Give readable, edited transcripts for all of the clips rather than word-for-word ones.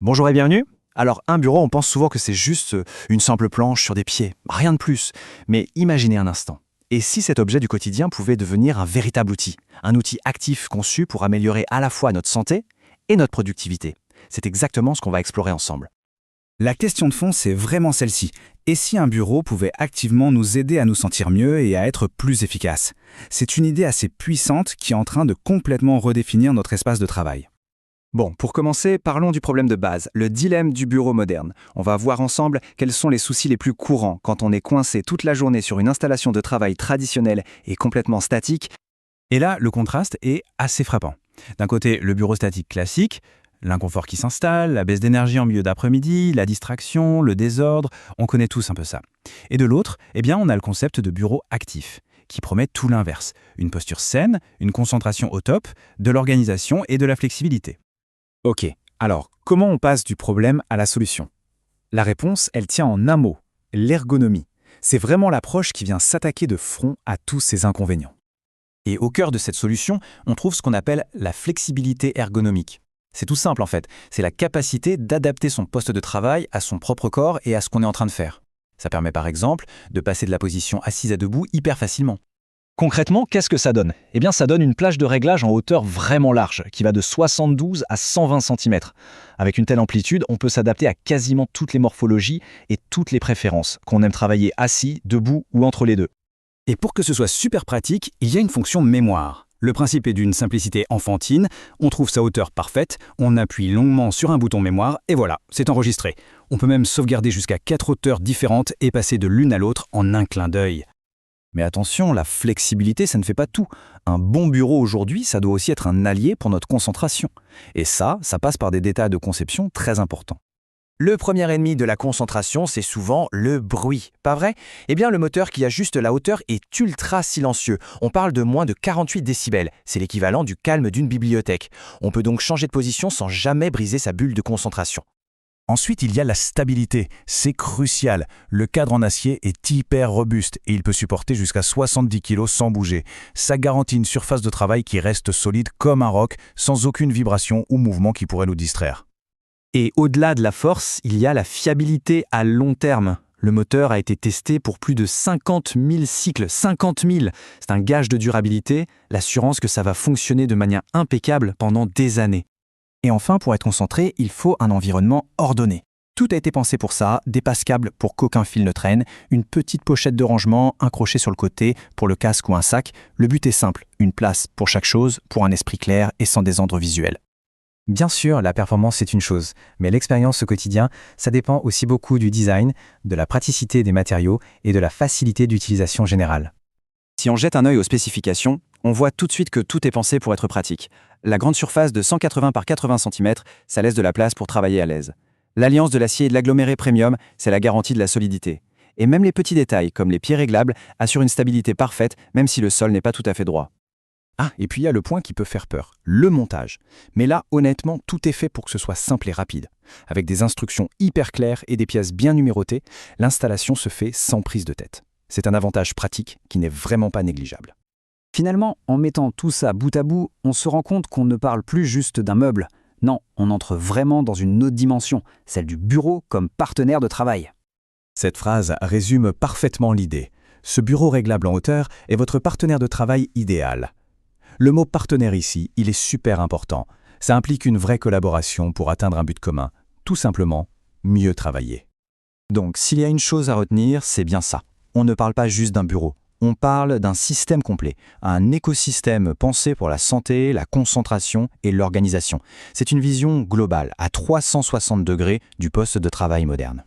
Bonjour et bienvenue. Alors, un bureau, on pense souvent que c'est juste une simple planche sur des pieds, rien de plus. Mais imaginez un instant. Et si cet objet du quotidien pouvait devenir un véritable outil, un outil actif conçu pour améliorer à la fois notre santé et notre productivité? C'est exactement ce qu'on va explorer ensemble. La question de fond, c'est vraiment celle-ci. Et si un bureau pouvait activement nous aider à nous sentir mieux et à être plus efficace? C'est une idée assez puissante qui est en train de complètement redéfinir notre espace de travail. Bon, pour commencer, parlons du problème de base, le dilemme du bureau moderne. On va voir ensemble quels sont les soucis les plus courants quand on est coincé toute la journée sur une installation de travail traditionnelle et complètement statique. Et là, le contraste est assez frappant. D'un côté, le bureau statique classique, l'inconfort qui s'installe, la baisse d'énergie en milieu d'après-midi, la distraction, le désordre, on connaît tous un peu ça. Et de l'autre, eh bien, on a le concept de bureau actif, qui promet tout l'inverse. Une posture saine, une concentration au top, de l'organisation et de la flexibilité. Ok, alors comment on passe du problème à la solution? La réponse, elle tient en un mot, l'ergonomie. C'est vraiment l'approche qui vient s'attaquer de front à tous ces inconvénients. Et au cœur de cette solution, on trouve ce qu'on appelle la flexibilité ergonomique. C'est tout simple en fait, c'est la capacité d'adapter son poste de travail à son propre corps et à ce qu'on est en train de faire. Ça permet par exemple de passer de la position assise à debout hyper facilement. Concrètement, qu'est-ce que ça donne? Eh bien, ça donne une plage de réglage en hauteur vraiment large, qui va de 72 à 120 cm. Avec une telle amplitude, on peut s'adapter à quasiment toutes les morphologies et toutes les préférences, qu'on aime travailler assis, debout ou entre les deux. Et pour que ce soit super pratique, il y a une fonction mémoire. Le principe est d'une simplicité enfantine, on trouve sa hauteur parfaite, on appuie longuement sur un bouton mémoire et voilà, c'est enregistré. On peut même sauvegarder jusqu'à 4 hauteurs différentes et passer de l'une à l'autre en un clin d'œil. Mais attention, la flexibilité, ça ne fait pas tout. Un bon bureau aujourd'hui, ça doit aussi être un allié pour notre concentration. Et ça passe par des détails de conception très importants. Le premier ennemi de la concentration, c'est souvent le bruit, pas vrai? Eh bien, le moteur qui ajuste la hauteur est ultra silencieux. On parle de moins de 48 décibels. C'est l'équivalent du calme d'une bibliothèque. On peut donc changer de position sans jamais briser sa bulle de concentration. Ensuite, il y a la stabilité. C'est crucial. Le cadre en acier est hyper robuste et il peut supporter jusqu'à 70 kg sans bouger. Ça garantit une surface de travail qui reste solide comme un roc, sans aucune vibration ou mouvement qui pourrait nous distraire. Et au-delà de la force, il y a la fiabilité à long terme. Le moteur a été testé pour plus de 50 000 cycles. 50 000! C'est un gage de durabilité, l'assurance que ça va fonctionner de manière impeccable pendant des années. Et enfin, pour être concentré, il faut un environnement ordonné. Tout a été pensé pour ça, des passes-câbles pour qu'aucun fil ne traîne, une petite pochette de rangement, un crochet sur le côté pour le casque ou un sac. Le but est simple, une place pour chaque chose, pour un esprit clair et sans désordre visuel. Bien sûr, la performance c'est une chose, mais l'expérience au quotidien, ça dépend aussi beaucoup du design, de la praticité des matériaux et de la facilité d'utilisation générale. Si on jette un œil aux spécifications, on voit tout de suite que tout est pensé pour être pratique. La grande surface de 180 par 80 cm, ça laisse de la place pour travailler à l'aise. L'alliance de l'acier et de l'aggloméré premium, c'est la garantie de la solidité. Et même les petits détails, comme les pieds réglables, assurent une stabilité parfaite, même si le sol n'est pas tout à fait droit. Ah, et puis il y a le point qui peut faire peur, le montage. Mais là, honnêtement, tout est fait pour que ce soit simple et rapide. Avec des instructions hyper claires et des pièces bien numérotées, l'installation se fait sans prise de tête. C'est un avantage pratique qui n'est vraiment pas négligeable. Finalement, en mettant tout ça bout à bout, on se rend compte qu'on ne parle plus juste d'un meuble. Non, on entre vraiment dans une autre dimension, celle du bureau comme partenaire de travail. Cette phrase résume parfaitement l'idée. Ce bureau réglable en hauteur est votre partenaire de travail idéal. Le mot partenaire ici, il est super important. Ça implique une vraie collaboration pour atteindre un but commun. Tout simplement, mieux travailler. Donc, s'il y a une chose à retenir, c'est bien ça. On ne parle pas juste d'un bureau. On parle d'un système complet, un écosystème pensé pour la santé, la concentration et l'organisation. C'est une vision globale, à 360 degrés du poste de travail moderne.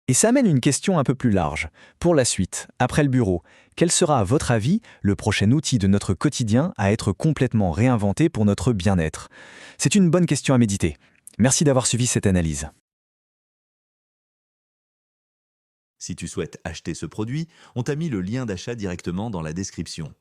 Et ça amène une question un peu plus large. Pour la suite, après le bureau, quel sera à votre avis le prochain outil de notre quotidien à être complètement réinventé pour notre bien-être? C'est une bonne question à méditer. Merci d'avoir suivi cette analyse. Si tu souhaites acheter ce produit, on t'a mis le lien d'achat directement dans la description.